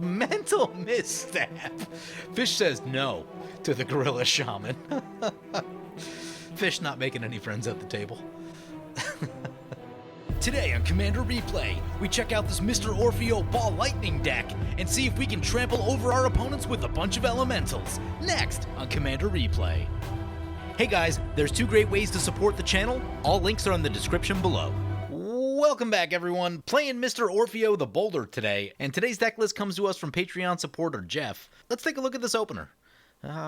Mental misstep. Fish says no to the gorilla shaman. Fish not making any friends at the table. Today on Commander Replay, we check out this Mr. Orfeo Ball Lightning deck and see if we can trample over our opponents with a bunch of elementals. Next on Commander Replay. Hey guys, there's two great ways to support the channel. All links are in the description below. Welcome back everyone, playing Mr. Orfeo the Boulder today, and today's deck list comes to us from Patreon supporter Jeff. Let's take a look at this opener.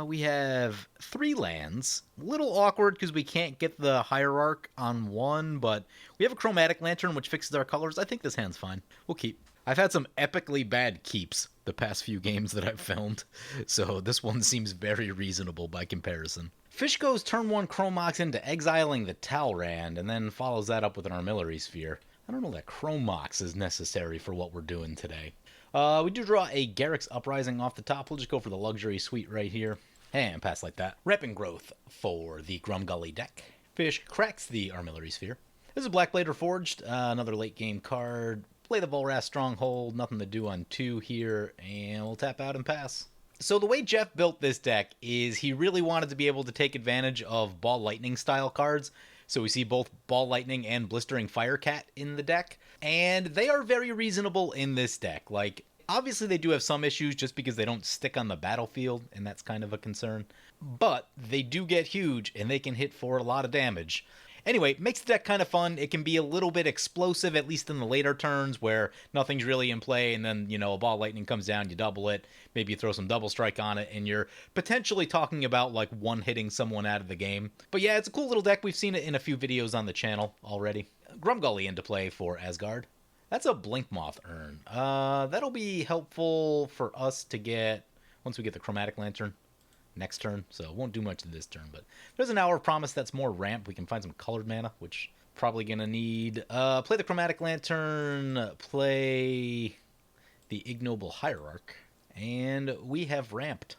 We have 3 lands. A little awkward because we can't get the Hierarch on one, but we have a Chromatic Lantern which fixes our colors. I think this hand's fine. We'll keep. I've had some epically bad keeps the past few games that I've filmed, so this one seems very reasonable by comparison. Fish goes turn 1 Chromox into exiling the Talrand, and then follows that up with an Armillary Sphere. I don't know that Chromox is necessary for what we're doing today. We do draw a Garruk's Uprising off the top. We'll just go for the luxury suite right here. And pass like that. Rapid Growth for the Grumgully deck. Fish cracks the Armillary Sphere. This is Blackblade Reforged, another late game card. Play the Volrath Stronghold, nothing to do on 2 here, and we'll tap out and pass. So the way Jeff built this deck is he really wanted to be able to take advantage of Ball Lightning style cards. So we see both Ball Lightning and Blistering Firecat in the deck, and they are very reasonable in this deck. Like, obviously they do have some issues just because they don't stick on the battlefield, and that's kind of a concern. But they do get huge, and they can hit for a lot of damage. Anyway, makes the deck kind of fun. It can be a little bit explosive, at least in the later turns, where nothing's really in play, and then, you know, a Ball Lightning comes down, you double it, maybe you throw some Double Strike on it, and you're potentially talking about, like, one-hitting someone out of the game. But yeah, it's a cool little deck. We've seen it in a few videos on the channel already. Grumgully into play for Asgard. That's a Blinkmoth Urn. That'll be helpful for us to get, once we get the Chromatic Lantern, next turn, so it won't do much this turn, but there's an Hour of Promise that's more ramp. We can find some colored mana, which probably gonna need. Play the Chromatic Lantern, play the Ignoble Hierarch, and we have ramped.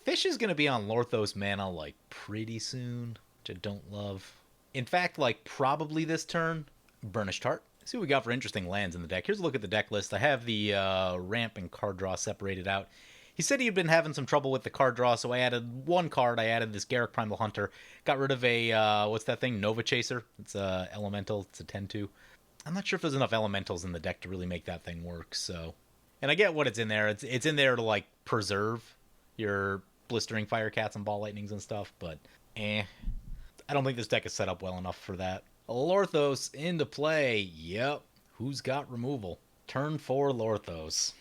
Fish is gonna be on Lorthos mana, like, pretty soon, which I don't love. In fact, like, probably this turn. Burnished Heart. Let's see what we got for interesting lands in the deck. Here's a look at the deck list. I have the ramp and card draw separated out. He said he had been having some trouble with the card draw, so I added one card. I added this Garruk Primal Hunter. Got rid of a, what's that thing? Nova Chaser. It's a elemental. It's a 10-2. I'm not sure if there's enough elementals in the deck to really make that thing work, so. And I get what it's in there. It's in there to, like, preserve your Blistering Firecats and Ball Lightnings and stuff, but I don't think this deck is set up well enough for that. Lorthos into play. Yep. Who's got removal? Turn 4 Lorthos.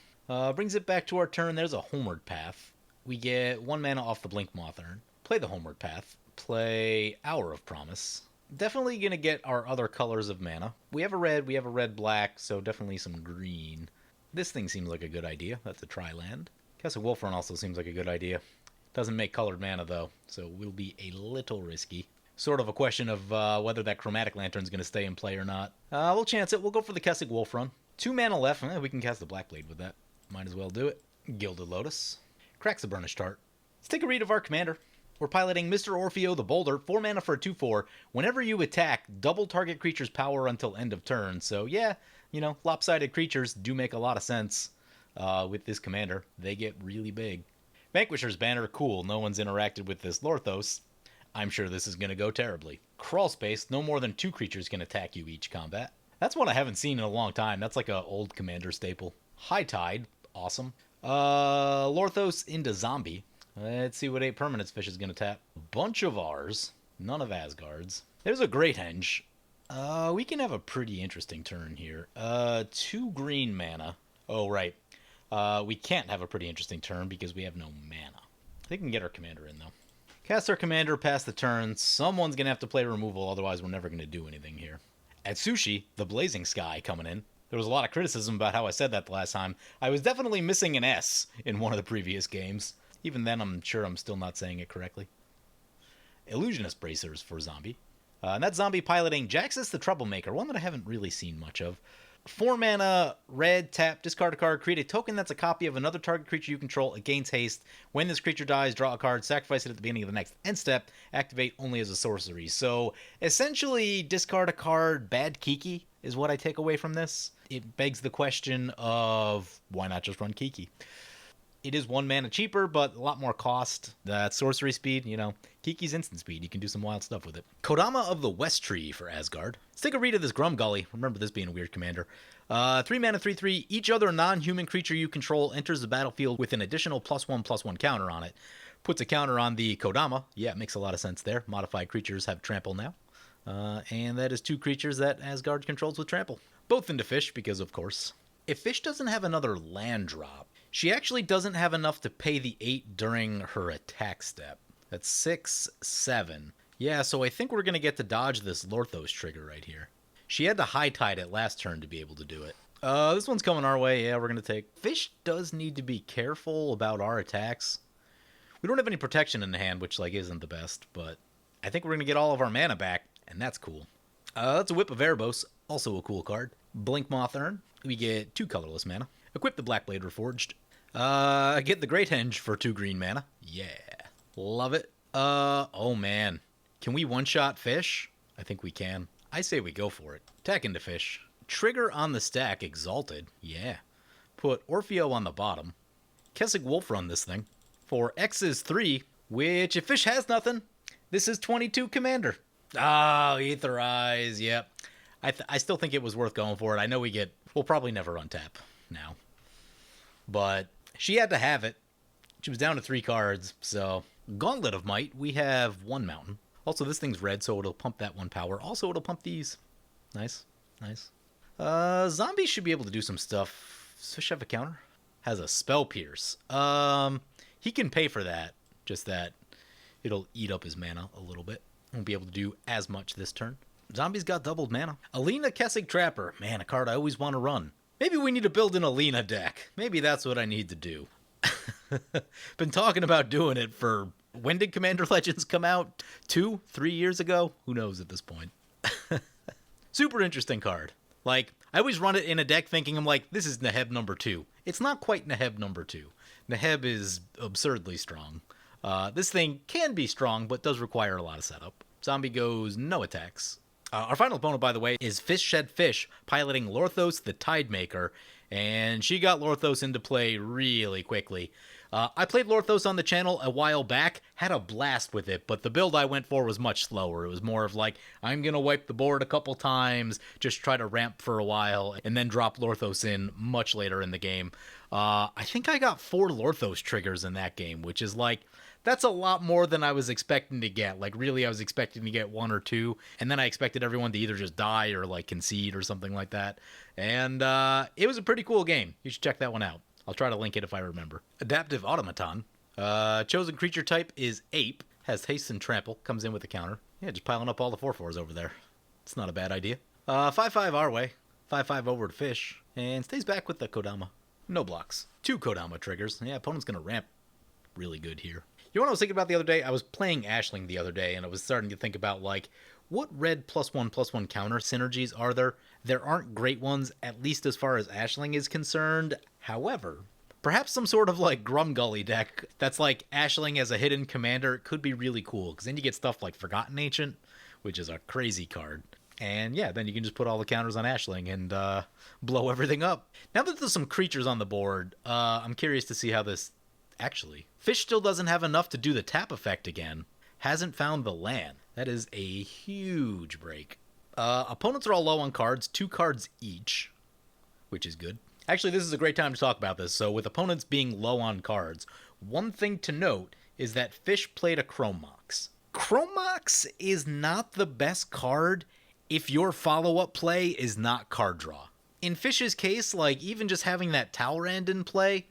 Brings it back to our turn. There's a Homeward Path. We get 1 mana off the Blinkmoth Urn. Play the Homeward Path. Play Hour of Promise. Definitely going to get our other colors of mana. We have a red-black, so definitely some green. This thing seems like a good idea. That's a tri-land. Castle Wolfrun also seems like a good idea. Doesn't make colored mana, though, so will be a little risky. Sort of a question of whether that Chromatic Lantern's going to stay in play or not. We'll chance it. We'll go for the Kessig Wolfrun. 2 mana left. We can cast the Blackblade with that. Might as well do it. Gilded Lotus. Cracks the Burnished Heart. Let's take a read of our commander. We're piloting Mr. Orfeo the Boulder. 4 mana for a 2/4. Whenever you attack, double target creature's power until end of turn. So yeah, you know, lopsided creatures do make a lot of sense with this commander. They get really big. Vanquisher's Banner. Cool. No one's interacted with this Lorthos. I'm sure this is going to go terribly. Crawl Space. No more than 2 creatures can attack you each combat. That's one I haven't seen in a long time. That's like an old commander staple. High Tide. Awesome. Lorthos into Zombie. Let's see what 8 permanents Fish is going to tap. A bunch of ours. None of Asgard's. There's a Great Henge. We can have a pretty interesting turn here. 2 green mana. Oh, right. We can't have a pretty interesting turn because we have no mana. I think we can get our commander in, though. Cast our commander, pass the turn. Someone's going to have to play removal, otherwise we're never going to do anything here. Atsushi, the Blazing Sky, coming in. There was a lot of criticism about how I said that the last time. I was definitely missing an S in one of the previous games. Even then, I'm sure I'm still not saying it correctly. Illusionist Bracers for Zombie. And that's Zombie piloting Jaxis the Troublemaker, one that I haven't really seen much of. 4 mana, red, tap, discard a card, create a token that's a copy of another target creature you control. It gains haste. When this creature dies, draw a card, sacrifice it at the beginning of the next end step, activate only as a sorcery. So, essentially, discard a card, bad Kiki. is what I take away from this. It begs the question of why not just run Kiki? It is 1 mana cheaper, but a lot more cost. That sorcery speed, Kiki's instant speed. You can do some wild stuff with it. Kodama of the West Tree for Asgard. Let's take a read of this Grumgully. Remember this being a weird commander. 3 mana, 3/3. Each other non-human creature you control enters the battlefield with an additional +1/+1 counter on it. Puts a counter on the Kodama. Yeah, it makes a lot of sense there. Modified creatures have trample now. And that is 2 creatures that Asgard controls with trample. Both into fish, because of course. If fish doesn't have another land drop, she actually doesn't have enough to pay the 8 during her attack step. That's 6, 7. Yeah, so I think we're going to get to dodge this Lorthos trigger right here. She had to high tide it last turn to be able to do it. This one's coming our way. Yeah, we're going to take... Fish does need to be careful about our attacks. We don't have any protection in the hand, which, isn't the best, but I think we're going to get all of our mana back, and that's cool. That's a Whip of Erebos, also a cool card. Blink Moth Urn. We get 2 colorless mana. Equip the Blackblade Reforged. Get the Great Henge for 2 green mana. Yeah. Love it. Oh man. Can we one-shot fish? I think we can. I say we go for it. Attack into fish. Trigger on the stack, Exalted. Yeah. Put Orfeo on the bottom. Kessig Wolf run this thing. For X is 3, which if fish has nothing, this is 22 commander. Oh, Ether Eyes, yep. I still think it was worth going for it. I know we'll probably never untap now. But she had to have it. She was down to 3 cards, so... Gauntlet of Might, we have 1 mountain. Also, this thing's red, so it'll pump that 1 power. Also, it'll pump these. Nice, nice. Zombies should be able to do some stuff. Does fish have a counter? Has a Spell Pierce. He can pay for that. Just that it'll eat up his mana a little bit. Won't be able to do as much this turn. Zombies got doubled mana. Alina Kessig Trapper. Man, a card I always want to run. Maybe we need to build an Alina deck. Maybe that's what I need to do. Been talking about doing it for... When did Commander Legends come out? 2, 3 years ago? Who knows at this point. Super interesting card. I always run it in a deck thinking this is Neheb number 2. It's not quite Neheb number 2. Neheb is absurdly strong. This thing can be strong, but does require a lot of setup. Zombie goes no attacks. Our final opponent, by the way, is Fish Shed Fish, piloting Lorthos the Tidemaker, and she got Lorthos into play really quickly. I played Lorthos on the channel a while back, had a blast with it, but the build I went for was much slower. It was more of I'm going to wipe the board a couple times, just try to ramp for a while, and then drop Lorthos in much later in the game. I think I got 4 Lorthos triggers in that game, which is that's a lot more than I was expecting to get. Really, I was expecting to get 1 or 2, and then I expected everyone to either just die or concede or something like that. And it was a pretty cool game. You should check that one out. I'll try to link it if I remember. Adaptive Automaton. Chosen creature type is Ape. Has haste and trample. Comes in with a counter. Yeah, just piling up all the 4/4s over there. It's not a bad idea. 5/5 our way. 5/5 over to fish. And stays back with the Kodama. No blocks. 2 Kodama triggers. Yeah, opponent's going to ramp really good here. You know what I was thinking about the other day? I was playing Ashling the other day, and I was starting to think about, what red +1/+1 counter synergies are there? There aren't great ones, at least as far as Ashling is concerned. However, perhaps some sort of, Grumgully deck that's Ashling as a hidden commander could be really cool, because then you get stuff like Forgotten Ancient, which is a crazy card. And yeah, then you can just put all the counters on Ashling and blow everything up. Now that there's some creatures on the board, I'm curious to see how this... Actually, fish still doesn't have enough to do the tap effect again. Hasn't found the land. That is a huge break. Opponents are all low on cards, 2 cards each, which is good. Actually, this is a great time to talk about this. So with opponents being low on cards, one thing to note is that fish played a Chrome Mox. Chrome Mox is not the best card if your follow-up play is not card draw. In Fish's case, even just having that Talrand in play...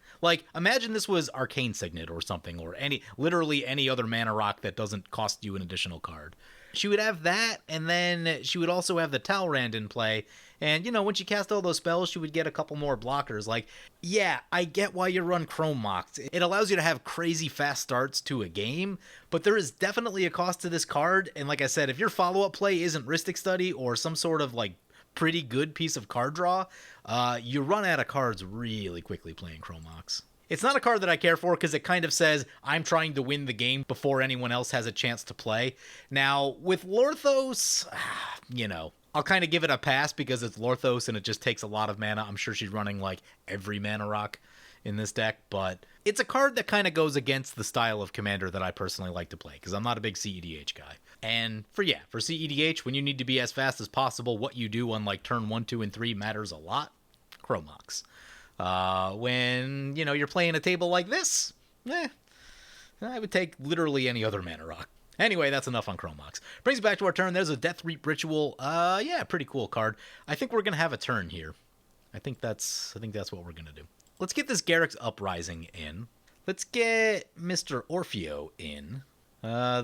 imagine this was Arcane Signet or something, or literally any other mana rock that doesn't cost you an additional card. She would have that, and then she would also have the Talrand in play, and, when she cast all those spells, she would get a couple more blockers. Yeah, I get why you run Chrome Mox. It allows you to have crazy fast starts to a game, but there is definitely a cost to this card, and like I said, if your follow-up play isn't Rhystic Study or some sort of, pretty good piece of card draw, you run out of cards really quickly playing Chrome Mox. It's not a card that I care for because it kind of says I'm trying to win the game before anyone else has a chance to play. Now, with Lorthos, I'll kind of give it a pass because it's Lorthos and it just takes a lot of mana. I'm sure she's running like every mana rock in this deck, but it's a card that kind of goes against the style of commander that I personally like to play because I'm not a big CEDH guy. And for CEDH, when you need to be as fast as possible, what you do on like turn 1, 2, and 3 matters a lot. Chromox. When, you're playing a table like this, I would take literally any other mana rock. Anyway, that's enough on Chromox. Brings us back to our turn. There's a Death Reap Ritual. Pretty cool card. I think we're going to have a turn here. I think that's what we're going to do. Let's get this Garruk's Uprising in. Let's get Mr. Orfeo in.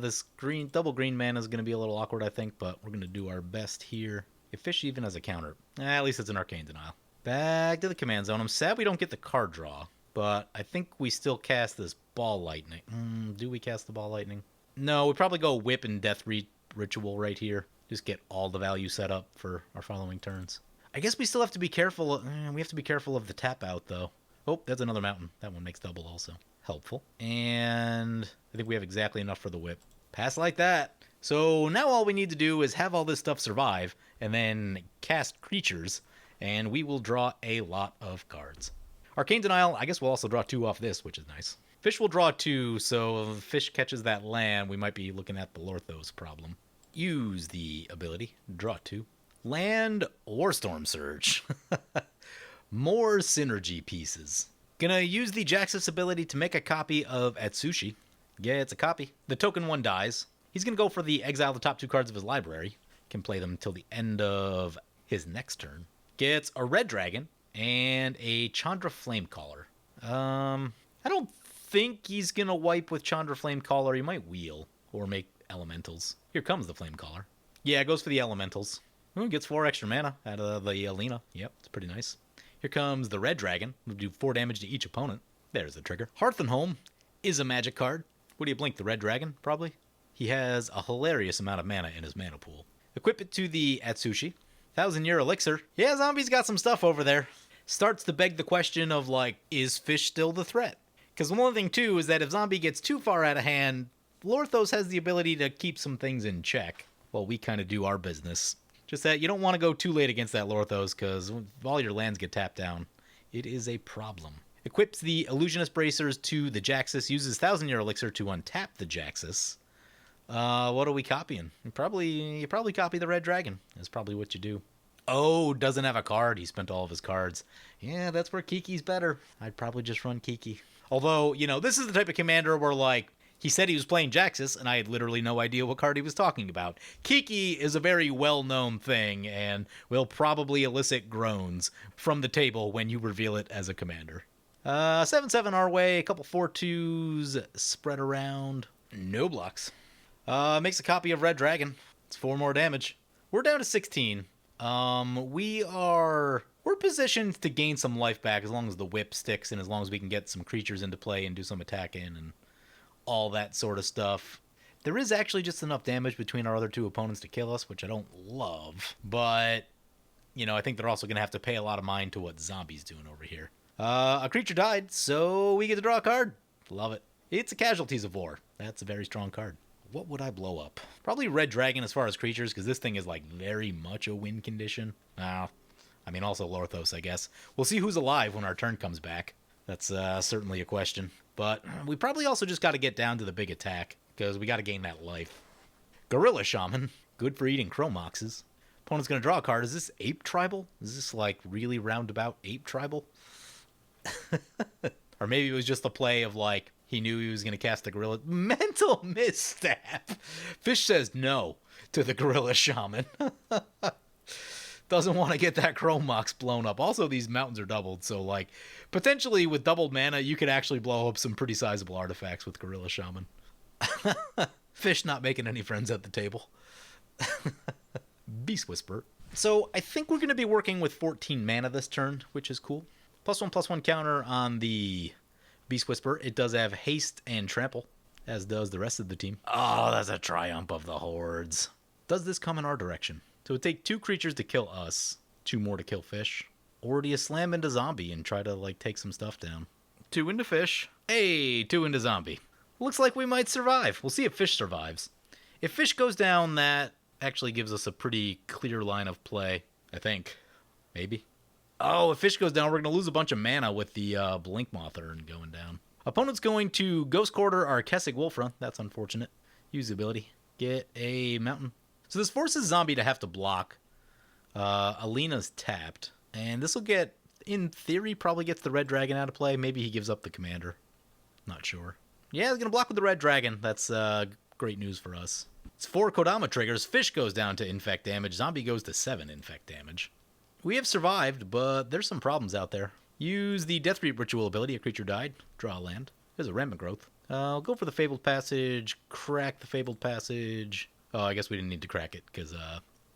This double green mana is going to be a little awkward, I think, but we're going to do our best here. If Fish even has a counter, at least it's an Arcane Denial. Back to the command zone. I'm sad we don't get the card draw, but I think we still cast this Ball Lightning. Do we cast the Ball Lightning? No, we probably go Whip and Death Reap Ritual right here. Just get all the value set up for our following turns. I guess we still have to be careful. We have to be careful of the tap out, though. Oh, that's another mountain. That one makes double also. Helpful. And I think we have exactly enough for the Whip. Pass like that. So now all we need to do is have all this stuff survive and then cast creatures, and we will draw a lot of cards. Arcane Denial, I guess we'll also draw 2 off this, which is nice. Fish will draw 2, so if Fish catches that land, we might be looking at the Lorthos problem. Use the ability, draw 2. Land or Storm Surge. More synergy pieces. Gonna use the Jaxis ability to make a copy of Atsushi. Yeah, it's a copy. The token 1 dies. He's gonna go for the exile the top 2 cards of his library. Can play them until the end of his next turn. Gets a red dragon and a Chandra Flamecaller. I don't think he's gonna wipe with Chandra Flamecaller. He might wheel or make elementals. Here comes the Flamecaller. Yeah, it goes for the elementals. Ooh, gets 4 extra mana out of the Alina. Yep, it's pretty nice. Here comes the red dragon. We'll do 4 damage to each opponent. There's the trigger. Hearth and Home is a magic card. What do you blink? The red dragon, probably? He has a hilarious amount of mana in his mana pool. Equip it to the Atsushi. 1,000-year elixir. Yeah, Zombie's got some stuff over there. Starts to beg the question of, is Fish still the threat? Because one thing, too, is that if Zombie gets too far out of hand, Lorthos has the ability to keep some things in check while we kind of do our business. Just that you don't want to go too late against that Lorthos, because if all your lands get tapped down, it is a problem. Equips the Illusionist Bracers to the Jaxis, uses 1,000-year elixir to untap the Jaxis. What are we copying? You probably copy the red dragon. That's probably what you do. Oh, doesn't have a card. He spent all of his cards. Yeah, that's where Kiki's better. I'd probably just run Kiki. Although, this is the type of commander where, he said he was playing Jaxis, and I had literally no idea what card he was talking about. Kiki is a very well-known thing, and will probably elicit groans from the table when you reveal it as a commander. 7/7 our way, a couple 4/2s spread around. No blocks. Makes a copy of Red Dragon. It's 4 more damage. We're down to 16. We're positioned to gain some life back as long as the whip sticks and as long as we can get some creatures into play and do some attack in and all that sort of stuff. There is actually just enough damage between our other 2 opponents to kill us, which I don't love. But, I think they're also going to have to pay a lot of mind to what Zombie's doing over here. A creature died, so we get to draw a card. Love it. It's a Casualties of War. That's a very strong card. What would I blow up? Probably Red Dragon as far as creatures, because this thing is, very much a win condition. Also Lorthos, I guess. We'll see who's alive when our turn comes back. That's certainly a question. But we probably also just got to get down to the big attack, because we got to gain that life. Gorilla Shaman. Good for eating Chromoxes. Opponent's going to draw a card. Is this Ape Tribal? Is this, really roundabout Ape Tribal? Or maybe it was just a play of, he knew he was going to cast the Gorilla. Mental Misstep! Fish says no to the Gorilla Shaman. Doesn't want to get that Chromox blown up. Also, these mountains are doubled, so, potentially with doubled mana, you could actually blow up some pretty sizable artifacts with Gorilla Shaman. Fish not making any friends at the table. Beast Whisper. So, I think we're going to be working with 14 mana this turn, which is cool. +1/+1 counter on the Beast Whisper. It does have haste and trample, as does the rest of the team. Oh, that's a triumph of the hordes. Does this come in our direction? So it would take 2 creatures to kill us, 2 more to kill Fish. Or do you slam into Zombie and try to, take some stuff down? 2 into Fish. Hey, 2 into Zombie. Looks like we might survive. We'll see if Fish survives. If Fish goes down that actually gives us a pretty clear line of play, I think. Maybe. Oh, if fish goes down, we're going to lose a bunch of mana with the Blink Moth Urn going down. Opponent's going to Ghost Quarter our Kessig Wolfra. That's unfortunate. Use the ability. Get a mountain. So this forces Zombie to have to block. Alina's tapped. And this will get, in theory, probably gets the Red Dragon out of play. Maybe he gives up the commander. Not sure. Yeah, he's going to block with the Red Dragon. That's great news for us. It's 4 Kodama triggers. Fish goes down to infect damage. Zombie goes to 7 infect damage. We have survived, but there's some problems out there. Use the Death Reap Ritual ability. A creature died. Draw a land. There's a Rampant Growth. I'll go for the Fabled Passage. Crack the Fabled Passage. Oh, I guess we didn't need to crack it, because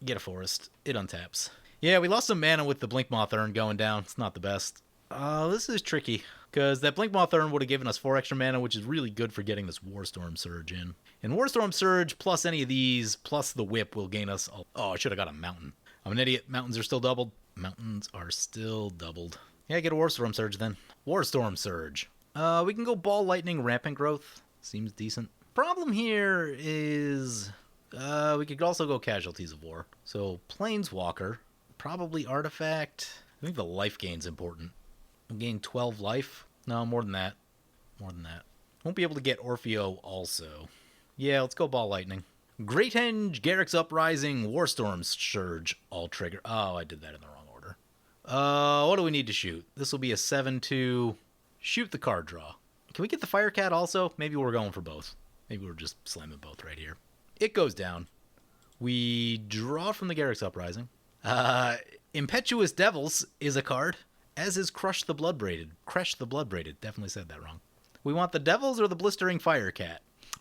get a forest. It untaps. Yeah, we lost some mana with the Blink Moth Urn going down. It's not the best. This is tricky, because that Blink Moth Urn would have given us 4 extra mana, which is really good for getting this Warstorm Surge in. And Warstorm Surge, plus any of these, plus the Whip, will gain us... Oh, I should have got a Mountain. I'm an idiot. Mountains are still doubled. Mountains are still doubled. Yeah, get a Warstorm Surge then. Warstorm Surge. We can go Ball Lightning Rampant Growth. Seems decent. Problem here is... we could also go Casualties of War. So, Planeswalker. Probably Artifact. I think the life gain's important. We'll gain 12 life. No, more than that. More than that. Won't be able to get Orfeo also. Yeah, let's go Ball Lightning. Great Henge, Garruk's Uprising, Warstorm Surge, all trigger. Oh, I did that in the wrong order. What do we need to shoot? This will be a 7-2. Shoot the card draw. Can we get the Firecat also? Maybe we're going for both. Maybe we're just slamming both right here. It goes down. We draw from the Garruk's Uprising. Impetuous Devils is a card, as is Crush the Bloodbraided. Crush the Bloodbraided. Definitely said that wrong. We want the Devils or the Blistering Firecat?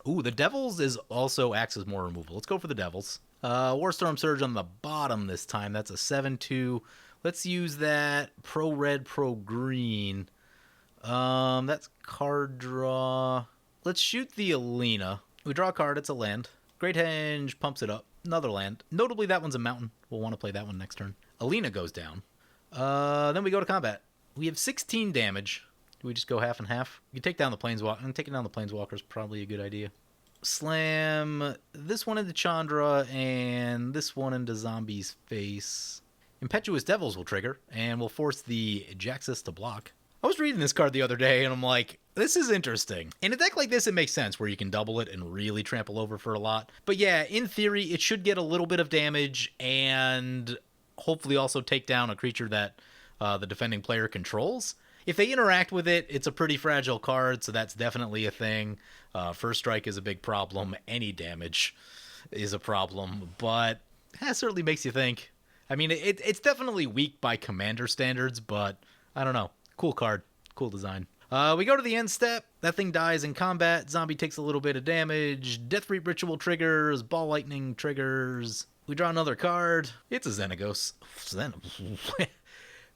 Ooh, the Devils is also acts as more removal. Let's go for the Devils. Warstorm Surge on the bottom this time. That's a 7-2. Let's use that pro-red, pro-green. That's card draw. Let's shoot the Alina. We draw a card. It's a land. Great Henge pumps it up. Another land. Notably, that one's a mountain. We'll want to play that one next turn. Alina goes down. Then we go to combat. We have 16 damage. Do we just go half and half? You can take down the Planeswalker. And taking down the Planeswalker is probably a good idea. Slam this one into Chandra and this one into Zombie's face. Impetuous Devils will trigger and will force the Jaxis to block. I was reading this card the other day and I'm like, this is interesting. In a deck like this, it makes sense where you can double it and really trample over for a lot. But yeah, in theory, it should get a little bit of damage and hopefully also take down a creature that the defending player controls. If they interact with it, it's a pretty fragile card, so that's definitely a thing. First strike is a big problem. Any damage is a problem, but that certainly makes you think. I mean, it's definitely weak by commander standards, but I don't know. Cool card. Cool design. We go to the end step. That thing dies in combat. Zombie takes a little bit of damage. Death Reap Ritual triggers. Ball Lightning triggers. We draw another card. It's a Xenagos.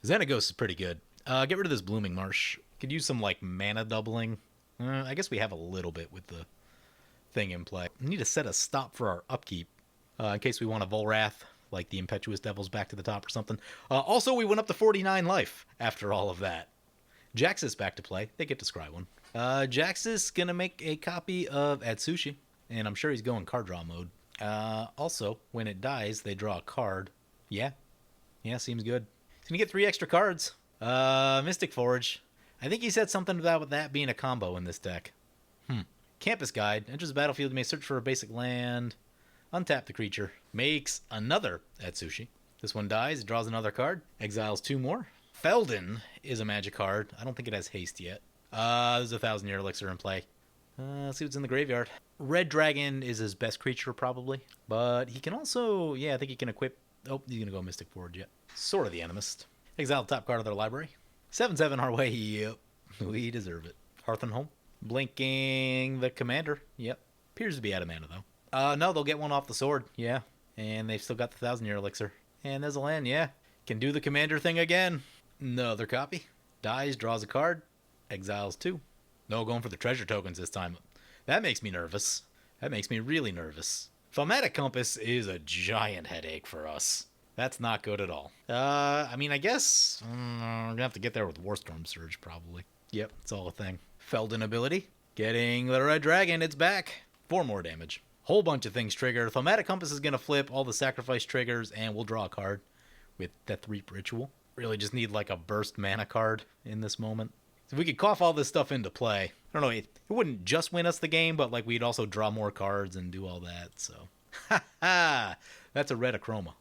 Xenagos is pretty good. Get rid of this Blooming Marsh. Could use some, like, mana doubling. I guess we have a little bit with the thing in play. We need to set a stop for our upkeep. In case we want a Volrath, like the Impetuous Devils back to the top or something. Also, we went up to 49 life after all of that. Jaxis back to play. They get to scry one. Jaxis gonna make a copy of Atsushi. And I'm sure he's going card draw mode. Also, when it dies, they draw a card. Yeah, seems good. He's gonna get 3 extra cards. Mystic Forge. I think he said something about that being a combo in this deck. Campus Guide. Enters the battlefield. You may search for a basic land. Untap the creature. Makes another Atsushi. This one dies. Draws another card. Exiles 2 more. Feldon is a magic card. I don't think it has haste yet. There's a 1,000-year elixir in play. Let's see what's in the graveyard. Red Dragon is his best creature, probably. But he can also... Yeah, I think he can equip... Oh, he's going to go Mystic Forge yet. Sword of the Animist. Exile the top card of their library. 7/7 our way. Yep. We deserve it. Hearth and Home. Blinking the commander. Yep. Appears to be out of mana, though. No, they'll get one off the sword. Yeah. And they've still got the 1,000-year elixir. And there's a land, yeah. Can do the commander thing again. Another copy. Dies, draws a card. Exiles 2. No, going for the treasure tokens this time. That makes me nervous. That makes me really nervous. Thaumatic Compass is a giant headache for us. That's not good at all. I mean, I guess we're going to have to get there with Warstorm Surge, probably. Yep, it's all a thing. Feldon ability. Getting the Red Dragon, it's back. 4 more damage. Whole bunch of things trigger. Thaumatic Compass is going to flip all the sacrifice triggers, and we'll draw a card with Death Reap Ritual. Really just need like a burst mana card in this moment. If we could cough all this stuff into play, I don't know, it wouldn't just win us the game, but like we'd also draw more cards and do all that, so. Ha ha! That's a Red Achroma.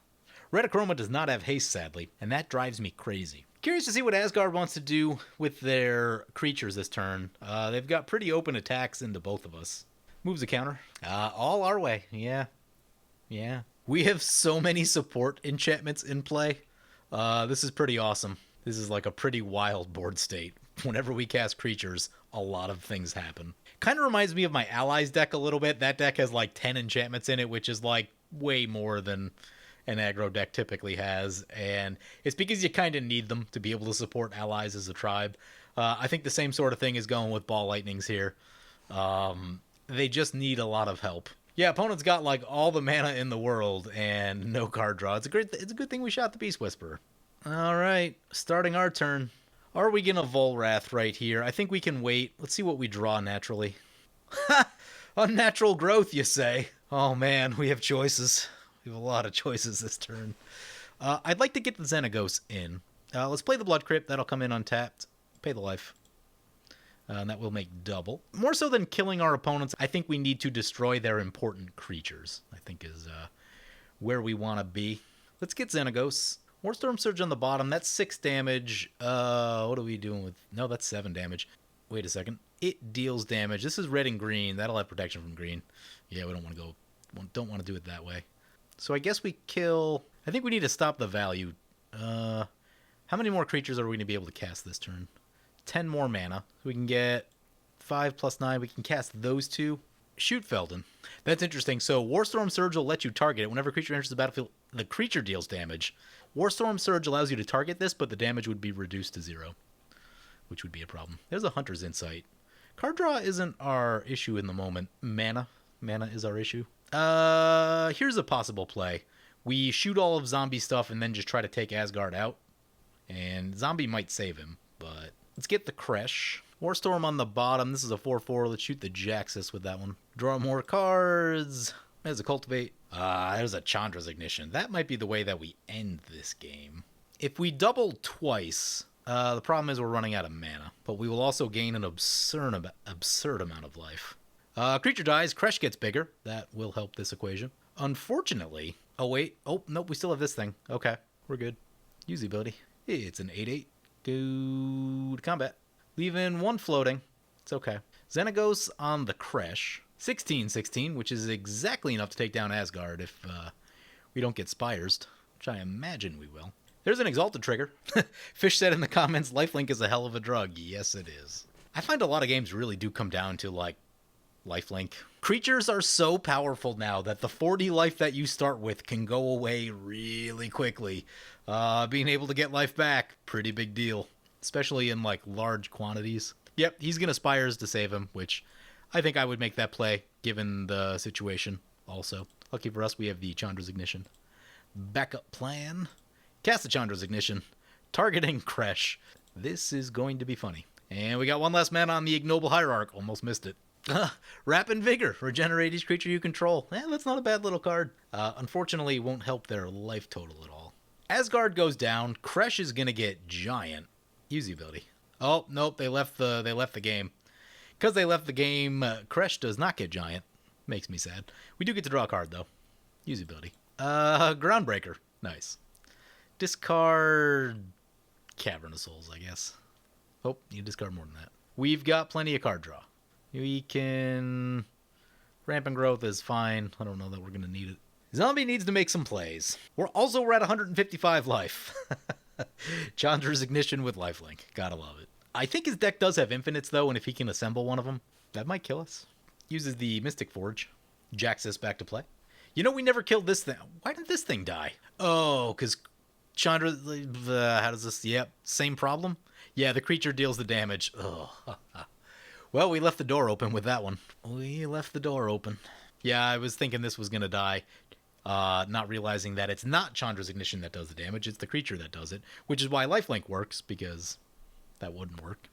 Red Achroma does not have haste, sadly, and that drives me crazy. Curious to see what Asgard wants to do with their creatures this turn. They've got pretty open attacks into both of us. Moves a counter. All our way. Yeah. Yeah. We have so many support enchantments in play. This is pretty awesome. This is like a pretty wild board state. Whenever we cast creatures, a lot of things happen. Kind of reminds me of my Allies deck a little bit. That deck has like 10 enchantments in it, which is like way more than an aggro deck typically has. And it's because you kind of need them to be able to support allies as a tribe. I think the same sort of thing is going with Ball Lightnings here. They just need a lot of help. Yeah, opponent's got like all the mana in the world and no card draw. It's a good thing we shot the Beast Whisperer. All right, starting our turn. Are we gonna Volrath right here? I think we can wait. Let's see what we draw naturally. Unnatural growth, you say? Oh man, we have choices. We have a lot of choices this turn. I'd like to get the Xenagos in. Let's play the Blood Crypt. That'll come in untapped. Pay the life. And that will make double. More so than killing our opponents, I think we need to destroy their important creatures, I think is where we want to be. Let's get Xenagos. More Storm Surge on the bottom. That's 6 damage. What are we doing with... No, that's 7 damage. Wait a second. It deals damage. This is red and green. That'll have protection from green. Yeah, we don't want to go... Don't want to do it that way. So I guess we kill... I think we need to stop the value. How many more creatures are we going to be able to cast this turn? 10 more mana. We can get 5 plus 9. We can cast those 2. Shoot Felden. That's interesting. So Warstorm Surge will let you target it. Whenever a creature enters the battlefield, the creature deals damage. Warstorm Surge allows you to target this, but the damage would be reduced to 0, which would be a problem. There's a Hunter's Insight. Card draw isn't our issue in the moment. Mana is our issue. Here's a possible play. We shoot all of zombie stuff and then just try to take Asgard out. And zombie might save him, but let's get the Kresh. Warstorm on the bottom. This is a 4/4. Let's shoot the Jaxis with that one. Draw more cards. There's a Cultivate. There's a Chandra's Ignition. That might be the way that we end this game. If we double twice, the problem is we're running out of mana. But we will also gain an absurd amount of life. Creature dies. Kresh gets bigger. That will help this equation. Unfortunately... Oh, wait. Oh, nope. We still have this thing. Okay. We're good. Use the ability. It's an 8/8. Go to combat. Leaving 1 floating. It's okay. Xenagos on the Kresh. 16/16, which is exactly enough to take down Asgard if we don't get Spires, which I imagine we will. There's an Exalted trigger. Fish said in the comments, lifelink is a hell of a drug. Yes, it is. I find a lot of games really do come down to, like, lifelink. Creatures are so powerful now that the 40 life that you start with can go away really quickly. Being able to get life back, pretty big deal. Especially in, like, large quantities. Yep, he's going to Spires to save him, which I think I would make that play, given the situation also. Lucky for us, we have the Chandra's Ignition. Backup plan. Cast the Chandra's Ignition. Targeting Kresh. This is going to be funny. And we got one last mana on the Ignoble Hierarch. Almost missed it. Rapid Vigor. Regenerate each creature you control. That's not a bad little card. Unfortunately, it won't help their life total at all. Asgard goes down. Kresh is going to get giant. Use the ability. Oh, nope, they left the game. Because they left the game, Kresh does not get giant. Makes me sad. We do get to draw a card, though. Use the ability. Groundbreaker. Nice. Discard Cavern of Souls, I guess. Oh, you discard more than that. We've got plenty of card draw. We can... Rampant Growth is fine. I don't know that we're going to need it. Zombie needs to make some plays. We're at 155 life. Chandra's Ignition with lifelink. Gotta love it. I think his deck does have infinites, though, and if he can assemble one of them, that might kill us. Uses the Mystic Forge. Jaxis back to play. You know, we never killed this thing. Why did this thing die? Oh, because Chandra... how does this... Yep, same problem? Yeah, the creature deals the damage. Ugh. Well, we left the door open with that one. We left the door open. Yeah, I was thinking this was going to die. Not realizing that it's not Chandra's Ignition that does the damage, it's the creature that does it, which is why lifelink works, because that wouldn't work.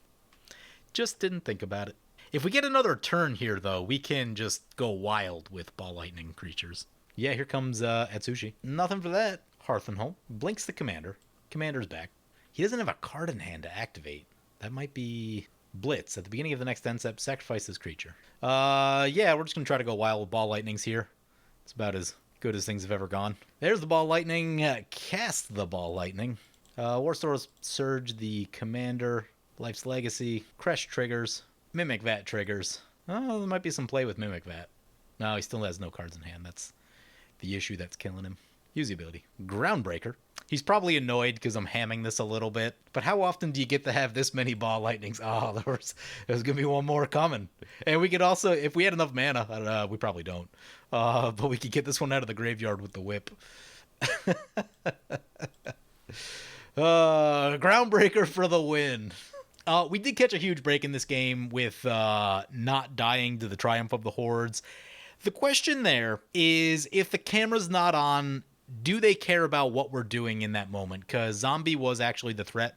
Just didn't think about it. If we get another turn here, though, we can just go wild with Ball Lightning creatures. Yeah, here comes Atsushi. Nothing for that. Hearth and Home. Blinks the commander. Commander's back. He doesn't have a card in hand to activate. That might be Blitz. At the beginning of the next end step, sacrifice this creature. Yeah, we're just going to try to go wild with Ball Lightnings here. It's about as good as things have ever gone. There's the Ball Lightning. Cast the Ball Lightning. Warstore's Surge, the commander. Life's Legacy. Crash triggers. Mimic Vat triggers. Oh, there might be some play with Mimic Vat. No, he still has no cards in hand. That's the issue that's killing him. Use the ability. Groundbreaker. He's probably annoyed because I'm hamming this a little bit. But how often do you get to have this many Ball Lightnings? Oh, there's going to be one more coming. And we could also, if we had enough mana, I don't know, we probably don't. But we could get this one out of the graveyard with the whip. Groundbreaker for the win. We did catch a huge break in this game with not dying to the Triumph of the Hordes. The question there is, if the camera's not on, do they care about what we're doing in that moment? Because Zombie was actually the threat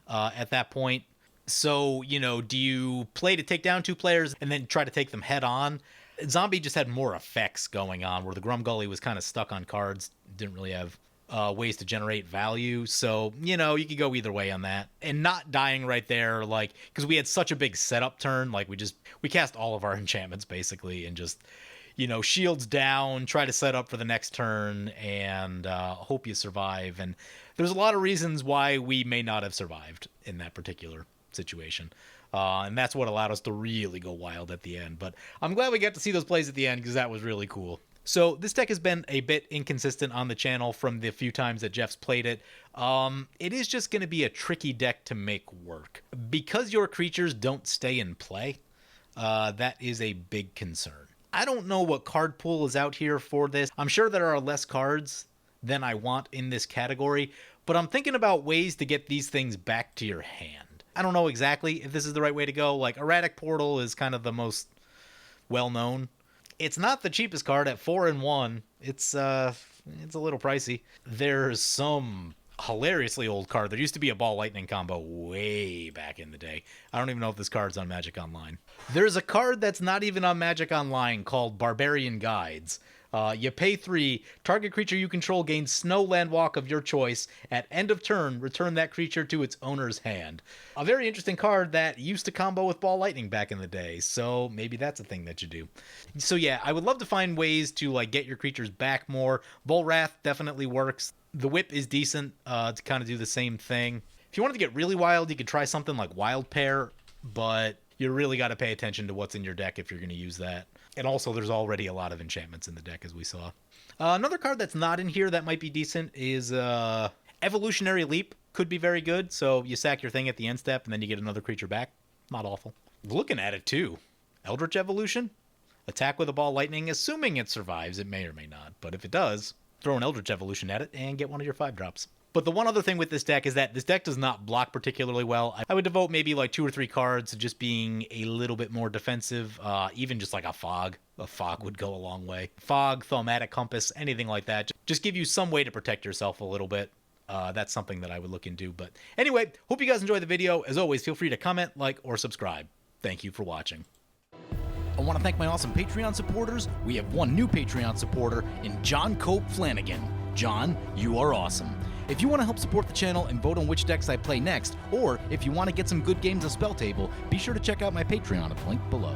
at that point. So, you know, do you play to take down two players and then try to take them head on? Zombie just had more effects going on, where the Grumgully was kind of stuck on cards, didn't really have ways to generate value. So, you know, you could go either way on that. And not dying right there, like, because we had such a big setup turn, like we cast all of our enchantments basically and just, you know, shields down, try to set up for the next turn, and hope you survive. And there's a lot of reasons why we may not have survived in that particular situation. And that's what allowed us to really go wild at the end. But I'm glad we got to see those plays at the end, because that was really cool. So this deck has been a bit inconsistent on the channel from the few times that Jeff's played it. It is just going to be a tricky deck to make work. Because your creatures don't stay in play, that is a big concern. I don't know what card pool is out here for this. I'm sure there are less cards than I want in this category, but I'm thinking about ways to get these things back to your hand. I don't know exactly if this is the right way to go. Like, Erratic Portal is kind of the most well-known. It's not the cheapest card at 4 and 1. It's a little pricey. There's some hilariously old card. There used to be a Ball Lightning combo way back in the day. I don't even know if this card's on Magic Online. There's a card that's not even on Magic Online called Barbarian Guides. You pay 3, target creature you control gains Snow Land Walk of your choice. At end of turn, return that creature to its owner's hand. A very interesting card that used to combo with Ball Lightning back in the day, so maybe that's a thing that you do. So yeah, I would love to find ways to like get your creatures back more. Volrath definitely works. The Whip is decent to kind of do the same thing. If you wanted to get really wild, you could try something like Wild Pair, but you really got to pay attention to what's in your deck if you're going to use that. And also, there's already a lot of enchantments in the deck, as we saw. Another card that's not in here that might be decent is Evolutionary Leap. Could be very good. So you sack your thing at the end step, and then you get another creature back. Not awful. Looking at it, too. Eldritch Evolution. Attack with a Ball Lightning, assuming it survives. It may or may not. But if it does, throw an Eldritch Evolution at it and get one of your 5-drops. But the one other thing with this deck is that this deck does not block particularly well. I would devote maybe like 2 or 3 cards to just being a little bit more defensive. Even just like a Fog. A Fog would go a long way. Fog, Thaumatic Compass, anything like that. Just give you some way to protect yourself a little bit. That's something that I would look into. But anyway, hope you guys enjoyed the video. As always, feel free to comment, like, or subscribe. Thank you for watching. I want to thank my awesome Patreon supporters. We have one new Patreon supporter in John Cope Flanagan. John, you are awesome. If you want to help support the channel and vote on which decks I play next, or if you want to get some good games of Spell Table, be sure to check out my Patreon at the link below.